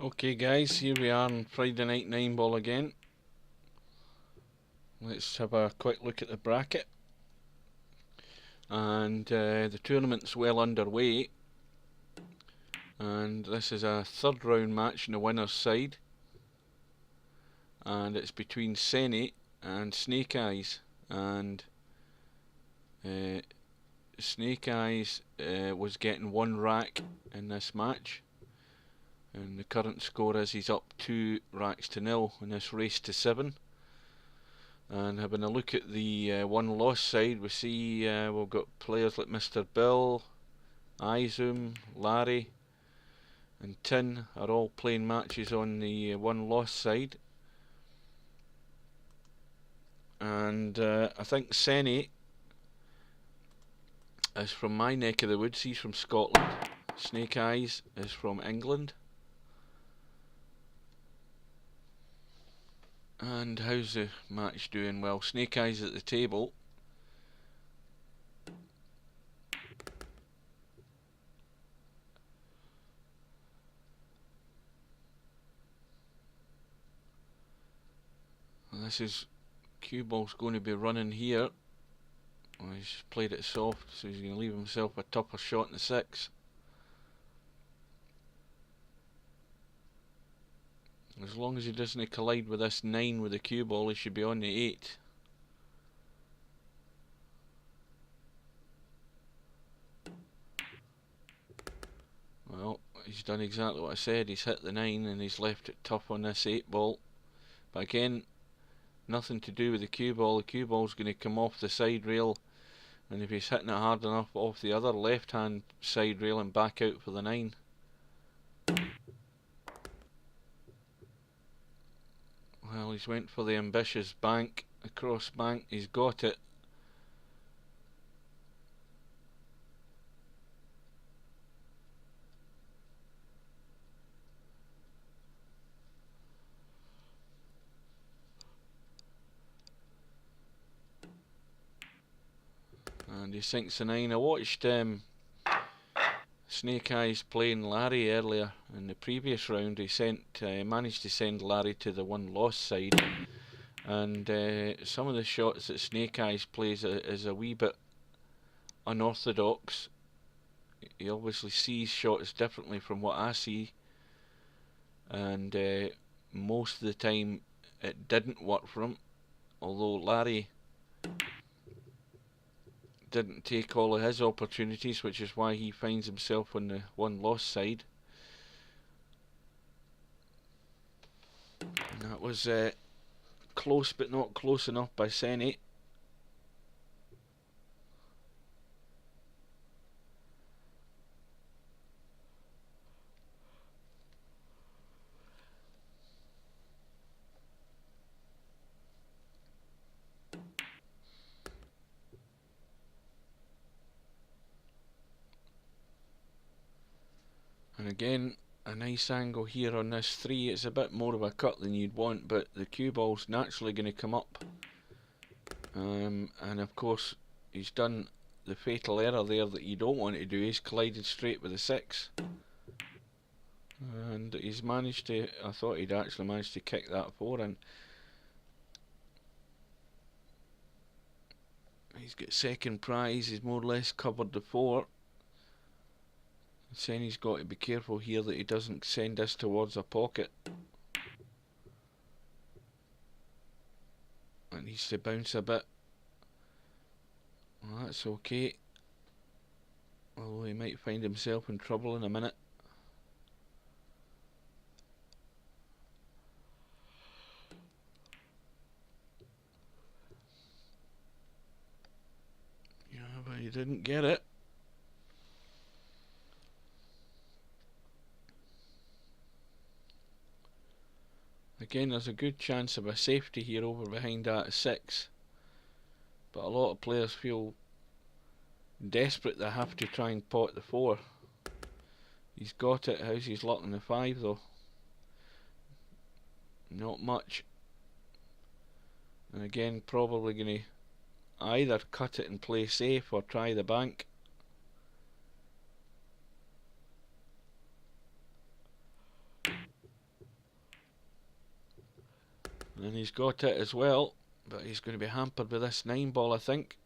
Okay guys, here we are on Friday Night 9 Ball again. Let's have a quick look at the bracket. And the tournament's well underway. And this is a third round match in the winner's side. And it's between Senny and Snake Eyes. And Snake Eyes was getting one rack in this match. And the current score is he's up 2 racks to 0 in this race to 7. And having a look at the one loss side, we see we've got players like Mr. Bill, Izum, Larry and Tin are all playing matches on the one loss side. And I think Senny is from my neck of the woods. He's from Scotland. Snake Eyes is from England. And how's the match doing? Well, Snake Eyes at the table. And this is cue ball's going to be running here. Well, he's played it soft, so he's going to leave himself a tougher shot in the 6. As long as he doesn't collide with this 9 with the cue ball, he should be on the 8. Well, he's done exactly what I said. He's hit the 9 and he's left it tough on this 8 ball. But again, nothing to do with the cue ball. The cue ball's going to come off the side rail, and if he's hitting it hard enough, off the other left hand side rail and back out for the 9. Well, he's went for the ambitious bank, the cross bank. He's got it. And he sinks the 9. I watched Snake Eyes playing Larry earlier in the previous round. He managed to send Larry to the one loss side, and some of the shots that Snake Eyes plays is a wee bit unorthodox. He obviously sees shots differently from what I see, and most of the time it didn't work for him, although Larry didn't take all of his opportunities, which is why he finds himself on the one loss side. And that was close but not close enough by Senny. And again, a nice angle here on this 3. It's a bit more of a cut than you'd want, but the cue ball's naturally going to come up. And of course, he's done the fatal error there that you don't want to do. He's collided straight with the 6. And he's managed to, I thought he'd actually managed to kick that 4 in. He's got second prize, he's more or less covered the 4. Then he's got to be careful here that he doesn't send this towards a pocket. It needs to bounce a bit. Well, that's okay. Although he might find himself in trouble in a minute. Yeah, but he didn't get it. Again, there's a good chance of a safety here over behind that 6. But a lot of players feel desperate they have to try and pot the 4. He's got it. How's his luck on the 5 though? Not much. And again, probably going to either cut it and play safe or try the bank. And he's got it as well, but he's going to be hampered with this 9 ball, I think.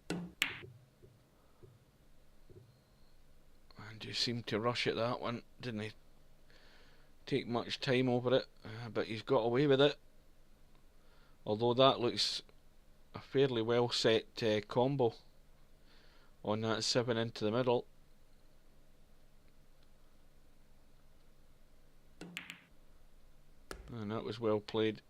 And he seemed to rush at that one, didn't he? Take much time over it, but he's got away with it. Although that looks a fairly well set combo on that 7 into the middle. And that was well played.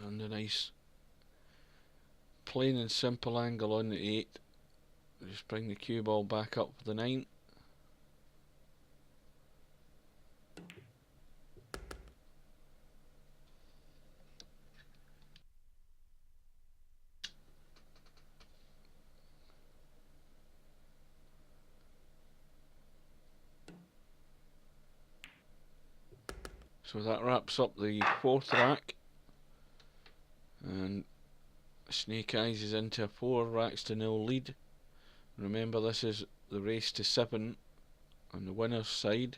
And a nice plain and simple angle on the 8. Just bring the cue ball back up for the 9. So that wraps up the 4th rack, and Snake Eyes is into a 4-0 lead. Remember, this is the race to 7 on the winner's side.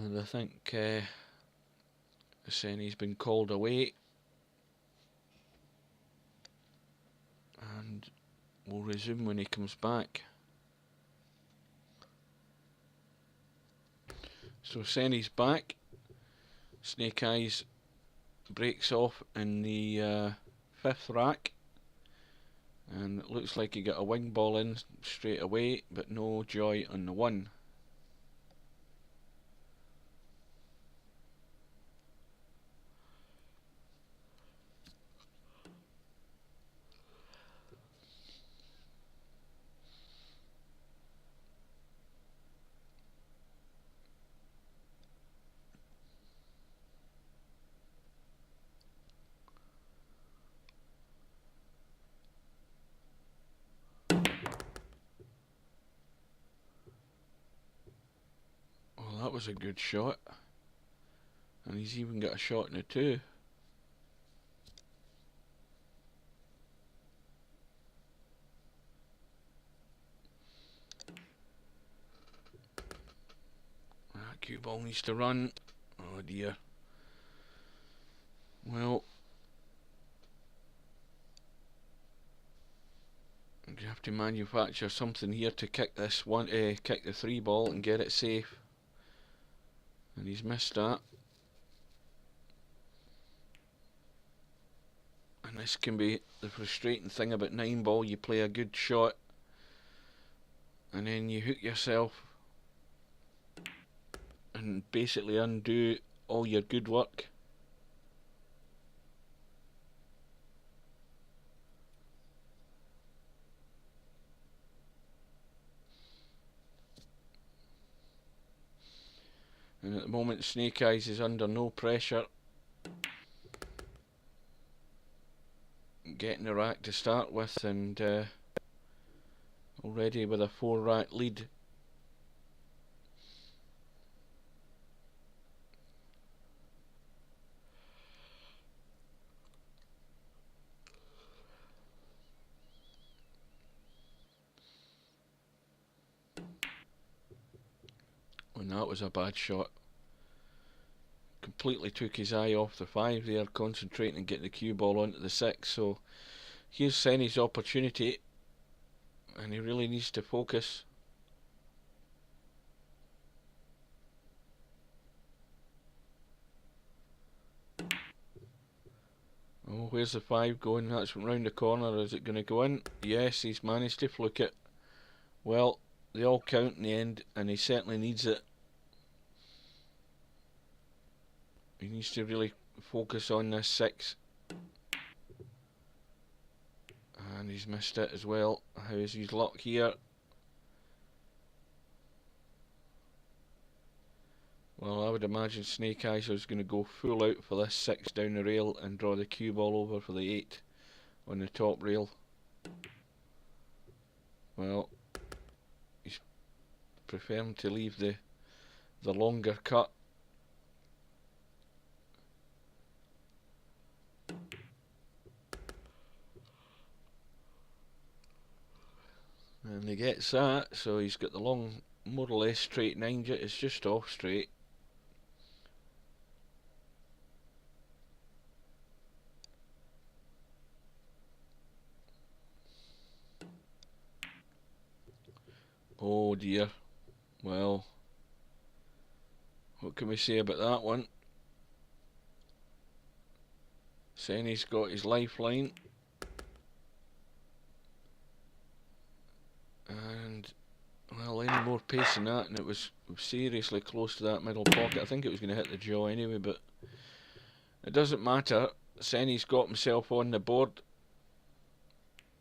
And I think Senny's been called away, and we'll resume when he comes back. So Senny's back. Snake Eyes breaks off in the 5th rack, and it looks like he got a wing ball in straight away, but no joy on the 1. Well, that was a good shot, and he's even got a shot in the 2. That cue ball needs to run. Oh dear. Well, you have to manufacture something here to kick this one, kick the 3 ball and get it safe. And he's missed that. And this can be the frustrating thing about 9 ball. You play a good shot, and then you hook yourself and basically undo all your good work. And at the moment, Snake Eyes is under no pressure, getting the rack to start with, and already with a 4-rack lead. And that was a bad shot. Completely took his eye off the 5 there, concentrating and getting the cue ball onto the 6. So here's Senny's opportunity, and he really needs to focus. Oh, where's the 5 going? That's round the corner. Is it going to go in? Yes, he's managed to fluke it. Well, they all count in the end, and he certainly needs it. He needs to really focus on this 6. And he's missed it as well. How is his luck here? Well, I would imagine Snake Eyes is going to go full out for this 6 down the rail and draw the cue ball over for the 8 on the top rail. Well, he's preferring to leave the longer cut. And he gets that, so he's got the long, more or less straight 9 jet. It's just off straight. Oh dear. Well, what can we say about that one? Senny's got his lifeline. And, well, any more pace than that, and it was seriously close to that middle pocket. I think it was going to hit the jaw anyway, but it doesn't matter. Senny's got himself on the board.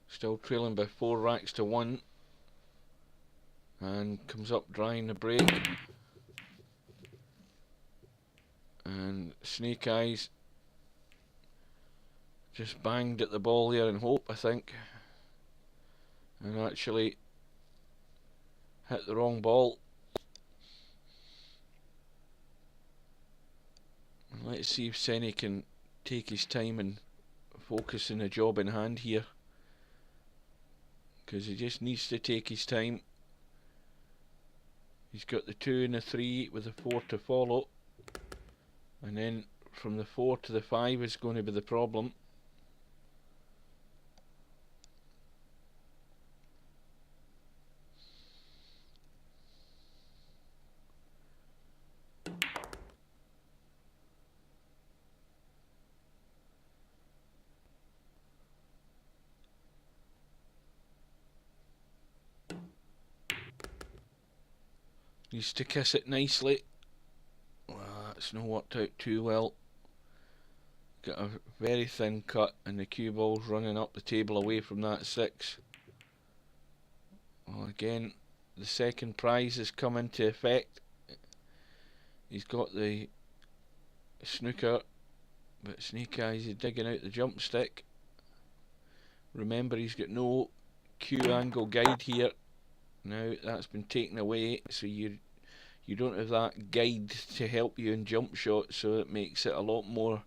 Still trailing by 4 racks to 1. And comes up drying the break. And Snake Eyes just banged at the ball there in hope, I think. And actually hit the wrong ball. And let's see if Senny can take his time and focus on the job in hand here. Because he just needs to take his time. He's got the 2 and the 3 with the 4 to follow. And then from the 4 to the 5 is going to be the problem. Needs to kiss it nicely. Well, that's not worked out too well. Got a very thin cut and the cue ball's running up the table away from that 6. Well, again, the second prize has come into effect. He's got the snooker, but Snake Eyes is digging out the jump stick. Remember, he's got no cue angle guide here. Now that's been taken away, so you don't have that guide to help you in jump shots, so it makes it a lot more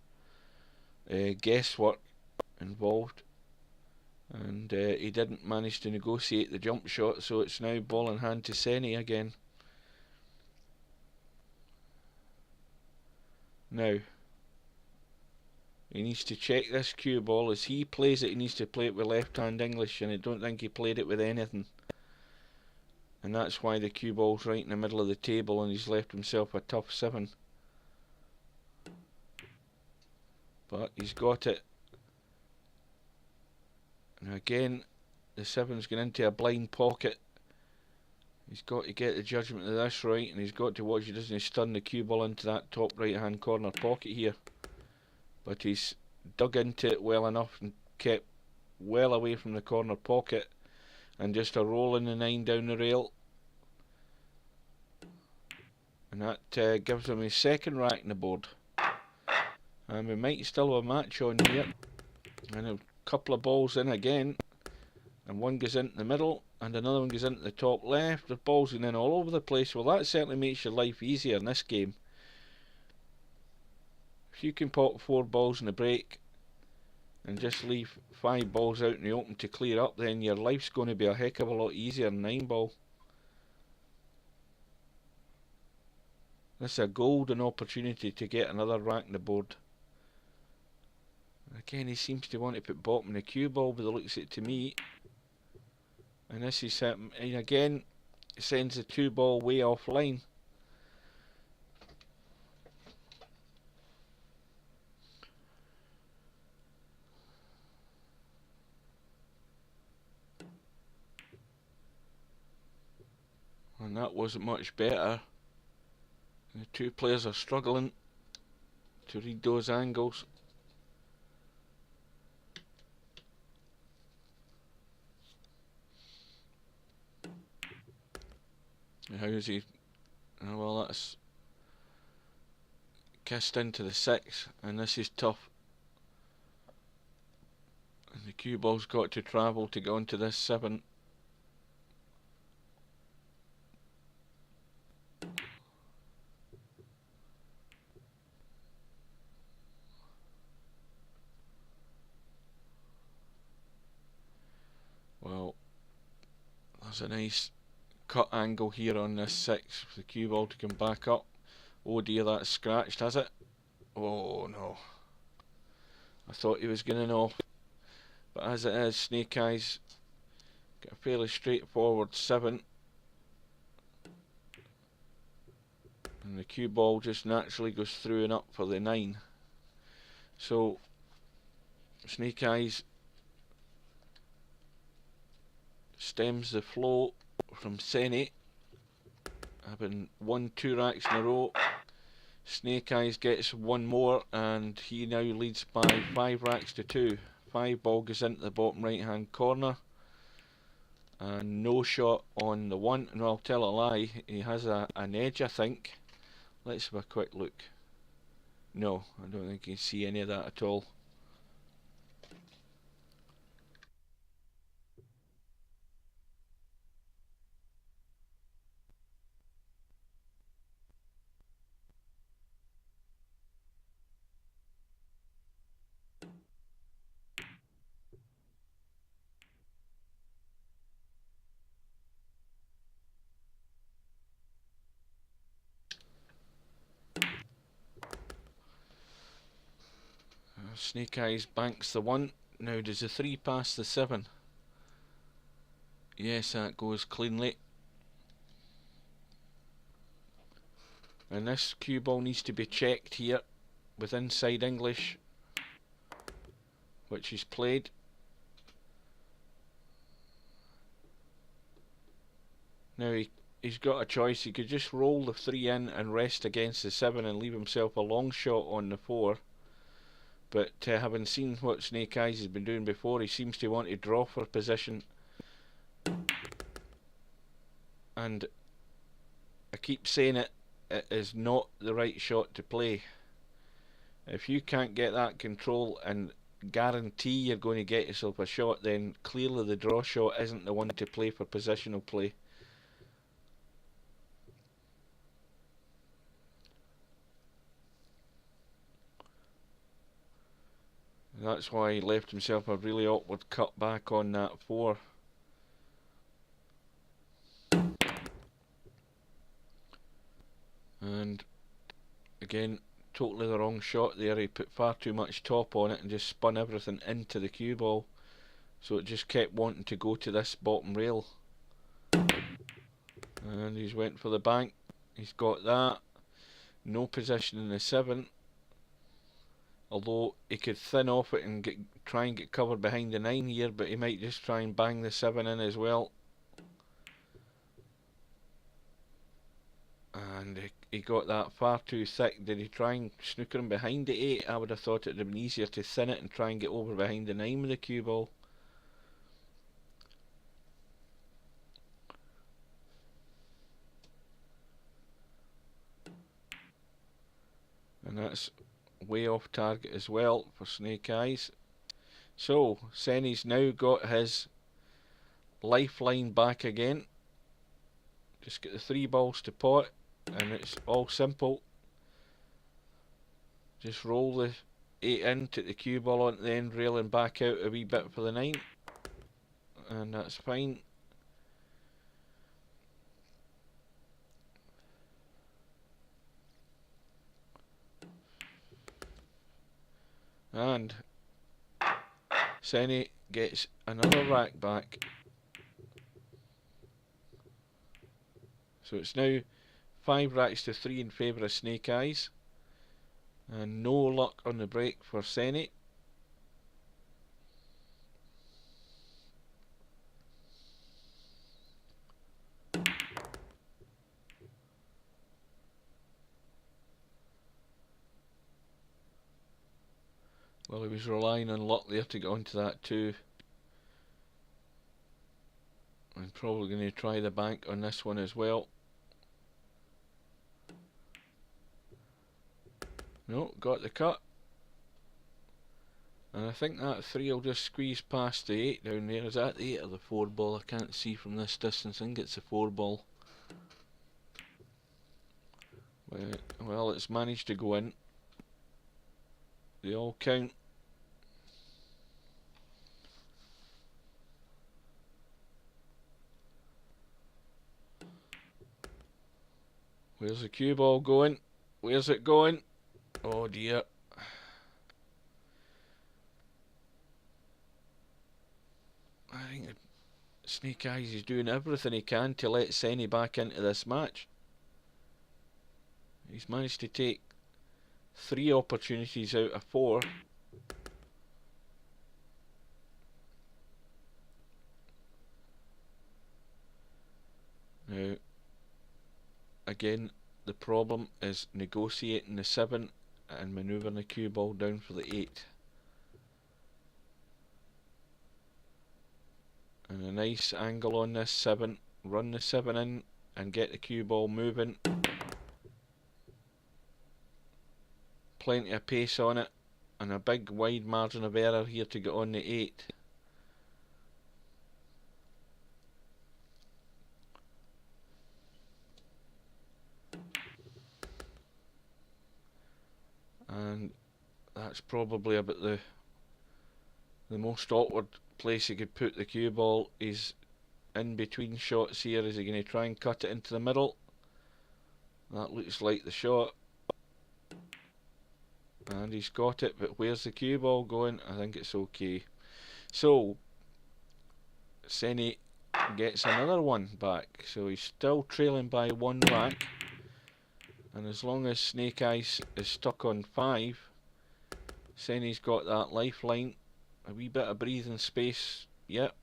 guesswork involved. And he didn't manage to negotiate the jump shot, so it's now ball in hand to Senny again. Now he needs to check this cue ball. As he plays it, he needs to play it with left hand English, and I don't think he played it with anything. And that's why the cue ball's right in the middle of the table and he's left himself a tough 7. But he's got it. And again, the 7's going into a blind pocket. He's got to get the judgment of this right, and he's got to watch he doesn't stun the cue ball into that top right hand corner pocket here. But he's dug into it well enough and kept well away from the corner pocket. And just a roll in the 9 down the rail. And that gives him his second rack in the board. And we might still have a match on here. And a couple of balls in again. And one goes into the middle. And another one goes into the top left. The balls going in all over the place. Well, that certainly makes your life easier in this game. If you can pop 4 balls in the break and just leave 5 balls out in the open to clear up, then your life's going to be a heck of a lot easier than 9 ball. This is a golden opportunity to get another rack in the board. Again, he seems to want to put bottom in the cue ball, but it looks it to me. And this is and again, it sends the 2 ball way offline. And that wasn't much better. The 2 players are struggling to read those angles. How is he? Oh, well, kissed into the 6, and this is tough. And the cue ball's got to travel to go into this 7. Well, there's a nice cut angle here on this 6 for the cue ball to come back up. Oh dear, that's scratched, has it? Oh no. I thought he was getting off. But as it is, Snake Eyes got a fairly straightforward 7. And the cue ball just naturally goes through and up for the 9. So, Snake Eyes stems the flow from Senny, having won 2 racks in a row. Snake Eyes gets one more, and he now leads by 5 racks to 2. 5 ball goes into the bottom right hand corner, and no shot on the 1. And I'll tell a lie, he has an edge, I think. Let's have a quick look. No, I don't think you can see any of that at all. Snake Eyes banks the 1. Now does the 3 pass the 7? Yes, that goes cleanly. And this cue ball needs to be checked here with inside English, which is played. Now he's got a choice. He could just roll the 3 in and rest against the 7 and leave himself a long shot on the 4. But having seen what Snake Eyes has been doing before, he seems to want to draw for position. And I keep saying it is not the right shot to play. If you can't get that control and guarantee you're going to get yourself a shot, then clearly the draw shot isn't the one to play for positional play. That's why he left himself a really awkward cut back on that 4. And again, totally the wrong shot there. He put far too much top on it and just spun everything into the cue ball, so it just kept wanting to go to this bottom rail. And he's went for the bank. He's got that. No position in the 7. Although he could thin off it and try and get covered behind the 9 here, but he might just try and bang the 7 in as well. And he got that far too thick. Did he try and snooker him behind the 8? I would have thought it would have been easier to thin it and try and get over behind the 9 with the cue ball. And that's way off target as well for Snake Eyes. So Senny's now got his lifeline back again. Just get the 3 balls to pot, and it's all simple. Just roll the 8 in, take the cue ball onto the end rail and back out a wee bit for the 9, and that's fine. And Senny gets another rack back. So it's now 5 racks to 3 in favour of Snake Eyes. And no luck on the break for Senny. Well, he was relying on luck there to get onto that too. I'm probably going to try the bank on this one as well. No, got the cut. And I think that 3 will just squeeze past the 8 down there. Is that the 8 or the 4 ball? I can't see from this distance. I think it's the 4 ball. Well, it's managed to go in. They all count. Where's the cue ball going? Where's it going? Oh dear. I think Snake Eyes is doing everything he can to let Senny back into this match. He's managed to take 3 opportunities out of 4. Now, again, the problem is negotiating the 7 and manoeuvring the cue ball down for the 8. And a nice angle on this 7. Run the 7 in and get the cue ball moving. Plenty of pace on it, and a big wide margin of error here to get on the 8. And that's probably about the most awkward place he could put the cue ball. Is in between shots here. Is he going to try and cut it into the middle? That looks like the shot. And he's got it, but where's the cue ball going? I think it's okay. So, Senny gets another one back. So he's still trailing by 1 rack. And as long as Snake Eyes is stuck on 5, Senny's got that lifeline. A wee bit of breathing space. Yep.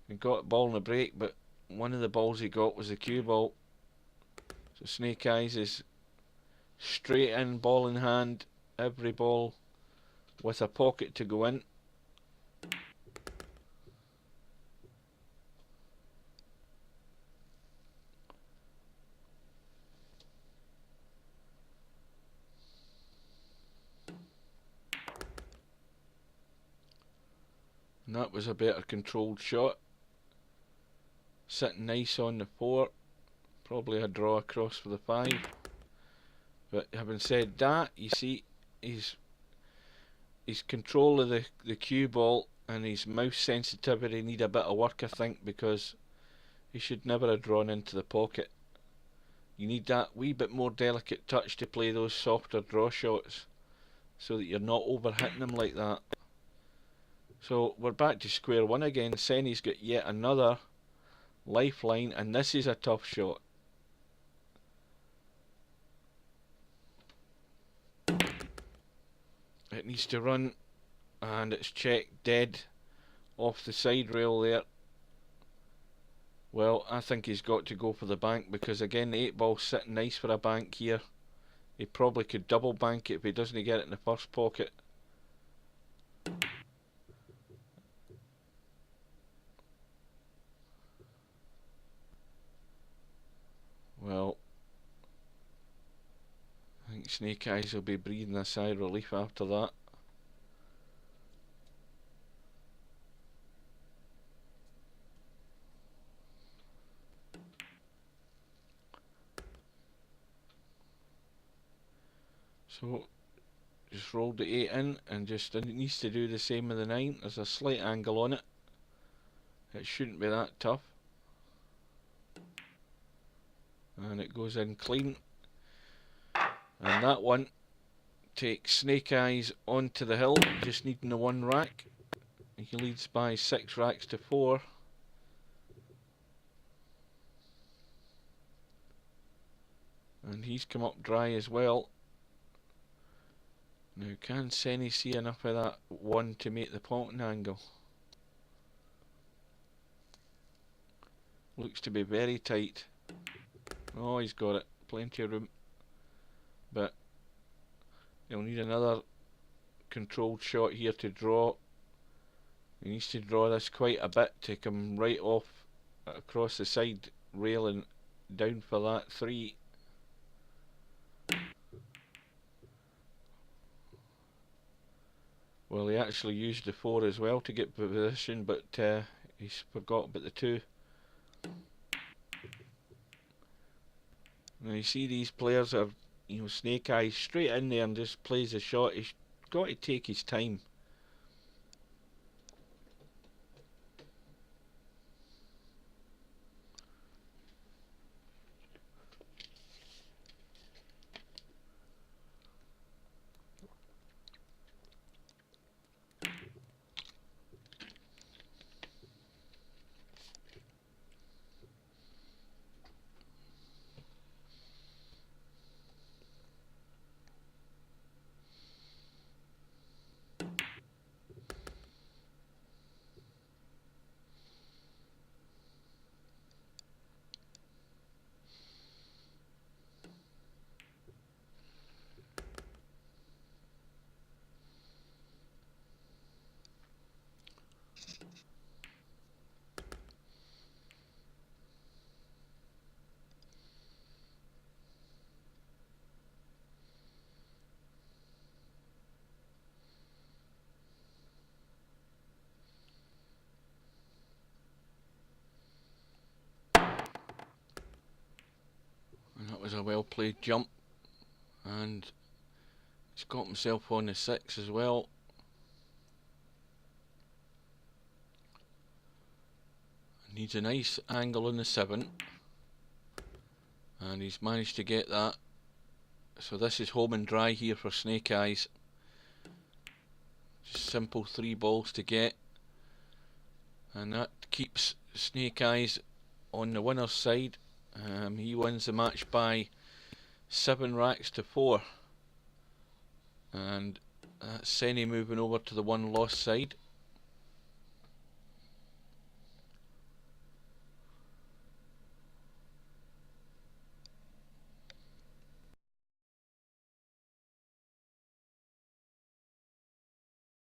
He got a ball in the break, but one of the balls he got was the cue ball. So Snake Eyes is straight in, ball in hand, every ball with a pocket to go in. And that was a better controlled shot. Sitting nice on the 4. Probably a draw across for the 5. But having said that, you see, his control of the cue ball and his mouse sensitivity need a bit of work, I think, because he should never have drawn into the pocket. You need that wee bit more delicate touch to play those softer draw shots, so that you're not over hitting them like that. So we're back to square one again. Senny's got yet another lifeline, and this is a tough shot. It needs to run, and it's checked dead off the side rail there. Well, I think he's got to go for the bank, because again the 8 ball's sitting nice for a bank here. He probably could double bank it if he doesn't get it in the first pocket. Well, I think Snake Eyes will be breathing a sigh of relief after that. So, just rolled the 8 in, and just it needs to do the same with the 9. There's a slight angle on it. It shouldn't be that tough. And it goes in clean. And that one takes Snake Eyes onto the hill, just needing the 1 rack. He leads by 6 racks to 4. And he's come up dry as well. Now, can Senny see enough of that 1 to make the potting angle? Looks to be very tight. Oh, he's got it. Plenty of room. But he'll need another controlled shot here to draw. He needs to draw this quite a bit to come right off across the side rail and down for that 3. Well, he actually used the 4 as well to get position, but he's forgot about the 2. Now you see these players are, Snake Eyes straight in there and just plays a shot. He's got to take his time. And that was a well played jump. And he's got himself on the 6 as well. Needs a nice angle on the 7. And he's managed to get that. So this is home and dry here for Snake Eyes. Just simple 3 balls to get. And that keeps Snake Eyes on the winner's side. He wins the match by 7 racks to 4. And that's Senny moving over to the 1 loss side.